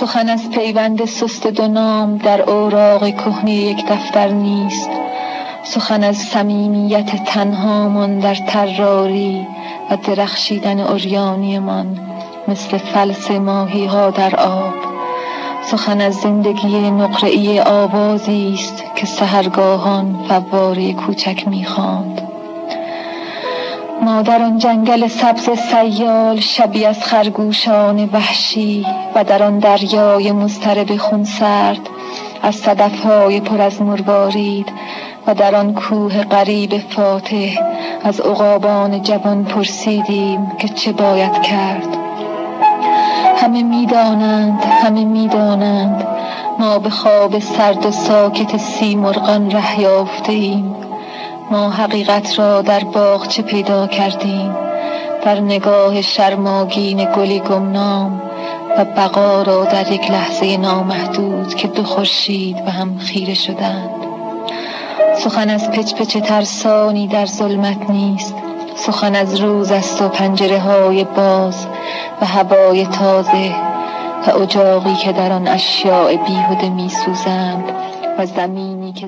سخن از پیوند سست دو نام در اوراق کهنه یک دفتر نیست. سخن از صمیمیت تنهامان در طراری و درخشیدن عریانی من مثل فلس ماهی ها در آب. سخن از زندگی نقره‌ای آوازی است که سحرگاهان فواره کوچک می‌خواند. ما در آن جنگل سبز سیال شبی از خرگوشان وحشی و در آن دریای مضطرب خونسرد از صدف‌های پر از مروارید و در آن کوه غریب فاتح از عقابان جوان پرسیدیم که چه باید کرد. همه می‌دانند ما به خواب سرد و ساکت سیمرغان ره یافته‌ایم. ما حقیقت را در باغچه پیدا کردیم، در نگاه شرماگین گلی گمنام، و بقا را در یک لحظه نامحدود که دو خورشید به هم خیره شدند. سخن از پچ پچ ترسانی در ظلمت نیست. سخن از روز است و پنجره های باز و هوای تازه و اجاقی که در آن اشیاء بیهوده می سوزند و زمینی که